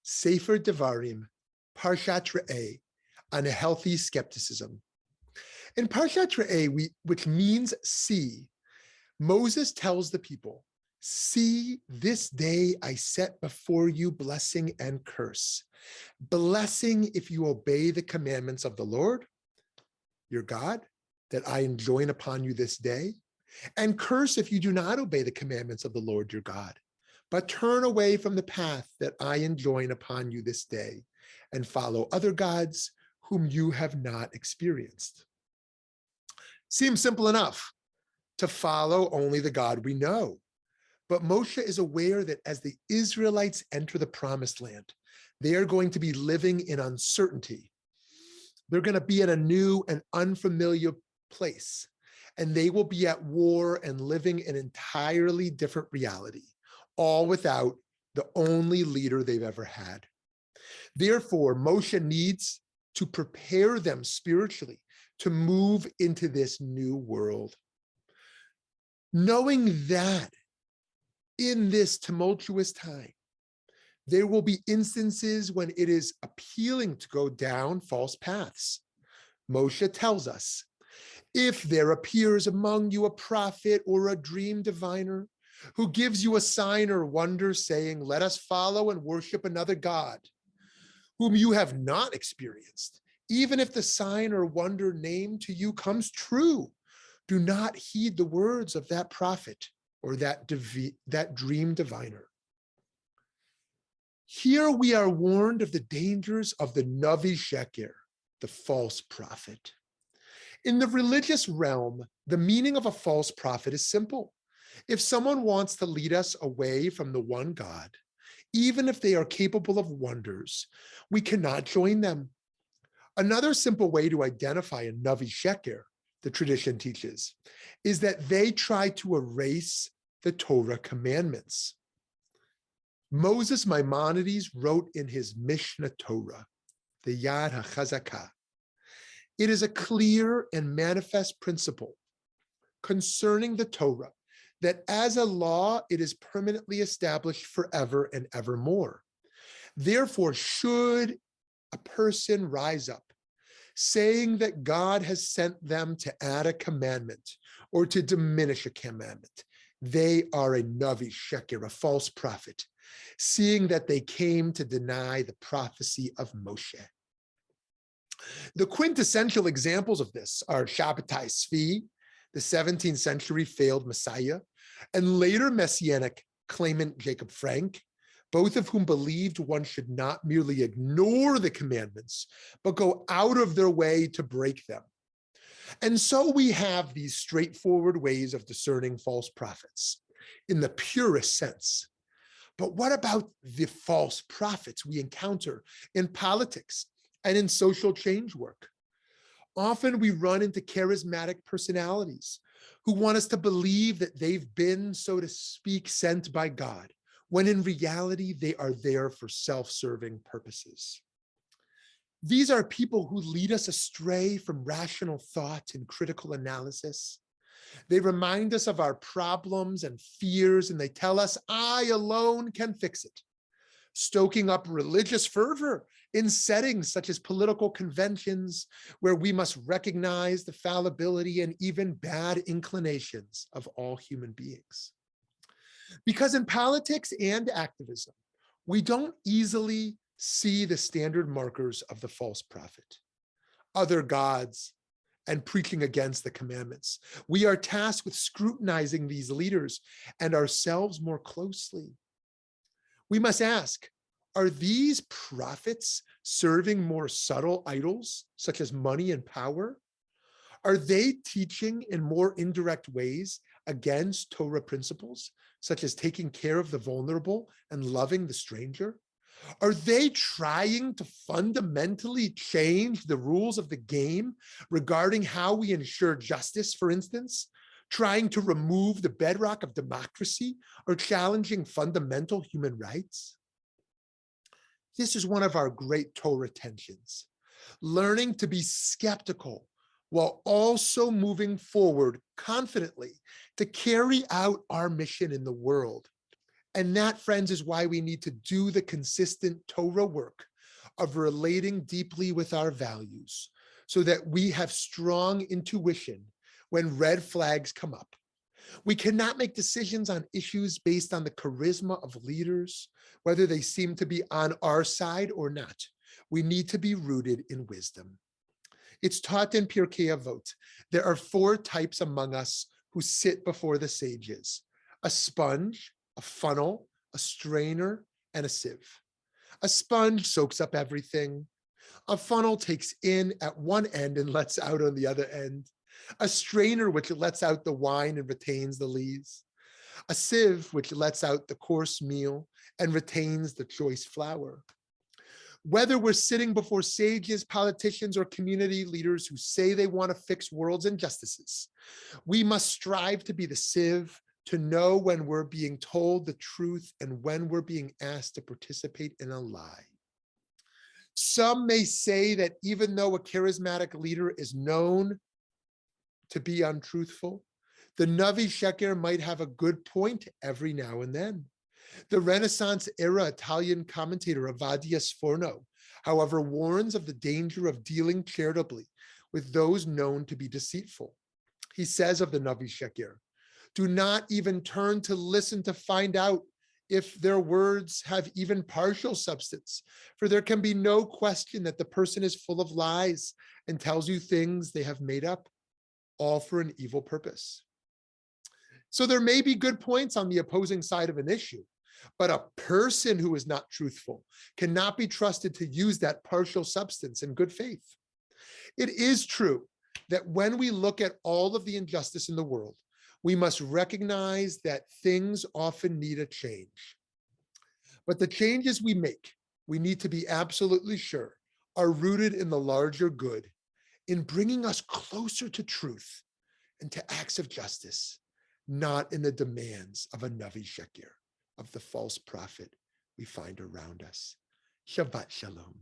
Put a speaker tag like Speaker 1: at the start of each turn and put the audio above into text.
Speaker 1: Sefer Devarim, Parshat Re'eh, on a healthy skepticism. In Parshat Re'eh, which means see, Moses tells the people, see, this day I set before you blessing and curse. Blessing if you obey the commandments of the Lord, your God, that I enjoin upon you this day, and curse if you do not obey the commandments of the Lord your God, but turn away from the path that I enjoin upon you this day, and follow other gods whom you have not experienced. Seems simple enough to follow only the God we know. But Moshe is aware that as the Israelites enter the promised land, they are going to be living in uncertainty. They're going to be in a new and unfamiliar place, and they will be at war and living an entirely different reality, all without the only leader they've ever had. Therefore, Moshe needs to prepare them spiritually to move into this new world. Knowing that in this tumultuous time, there will be instances when it is appealing to go down false paths. Moshe tells us, if there appears among you a prophet or a dream diviner who gives you a sign or wonder saying, let us follow and worship another God, whom you have not experienced, even if the sign or wonder named to you comes true, do not heed the words of that prophet or that dream diviner. Here we are warned of the dangers of the Navi Sheker, the false prophet. In the religious realm, the meaning of a false prophet is simple. If someone wants to lead us away from the one God, even if they are capable of wonders, we cannot join them. Another simple way to identify a Navi Sheker, the tradition teaches, is that they try to erase the Torah commandments. Moses Maimonides wrote in his Mishnah Torah, the Yad HaChazakah, it is a clear and manifest principle concerning the Torah that as a law, it is permanently established forever and evermore. Therefore, should a person rise up saying that God has sent them to add a commandment or to diminish a commandment, they are a Navi Sheker, a false prophet, seeing that they came to deny the prophecy of Moshe. The quintessential examples of this are Shabbatai Tzvi, the 17th century failed Messiah, and later Messianic claimant Jacob Frank, both of whom believed one should not merely ignore the commandments, but go out of their way to break them. And so we have these straightforward ways of discerning false prophets in the purest sense. But what about the false prophets we encounter in politics and in social change work? Often we run into charismatic personalities who want us to believe that they've been, so to speak, sent by God, when in reality, they are there for self-serving purposes. These are people who lead us astray from rational thought and critical analysis. They remind us of our problems and fears, and they tell us, I alone can fix it, stoking up religious fervor in settings such as political conventions, where we must recognize the fallibility and even bad inclinations of all human beings. Because in politics and activism, we don't easily see the standard markers of the false prophet, other gods, and preaching against the commandments. We are tasked with scrutinizing these leaders and ourselves more closely. We must ask, are these prophets serving more subtle idols, such as money and power? Are they teaching in more indirect ways against Torah principles, such as taking care of the vulnerable and loving the stranger? Are they trying to fundamentally change the rules of the game regarding how we ensure justice, for instance, trying to remove the bedrock of democracy or challenging fundamental human rights? This is one of our great Torah tensions, learning to be skeptical while also moving forward confidently to carry out our mission in the world And that, friends, is why we need to do the consistent Torah work of relating deeply with our values so that we have strong intuition when red flags come up. We cannot make decisions on issues based on the charisma of leaders, whether they seem to be on our side or not. We need to be rooted in wisdom. It's taught in Pirkei Avot. There are 4 types among us who sit before the sages: a sponge, a funnel, a strainer, and a sieve. A sponge soaks up everything. A funnel takes in at one end and lets out on the other end. A strainer, which lets out the wine and retains the lees. A sieve, which lets out the coarse meal and retains the choice flour. Whether we're sitting before sages, politicians, or community leaders who say they want to fix world's injustices, we must strive to be the sieve, to know when we're being told the truth and when we're being asked to participate in a lie. Some may say that even though a charismatic leader is known to be untruthful, the Navi Sheker might have a good point every now and then. The Renaissance era Italian commentator Avadia Sforno, however, warns of the danger of dealing charitably with those known to be deceitful. He says of the Navi Sheker, do not even turn to listen to find out if their words have even partial substance, for there can be no question that the person is full of lies and tells you things they have made up, all for an evil purpose. So there may be good points on the opposing side of an issue, but a person who is not truthful cannot be trusted to use that partial substance in good faith. It is true that when we look at all of the injustice in the world, we must recognize that things often need a change. But the changes we make, we need to be absolutely sure, are rooted in the larger good, in bringing us closer to truth and to acts of justice, not in the demands of a Navi Sheker, of the false prophet we find around us. Shabbat Shalom.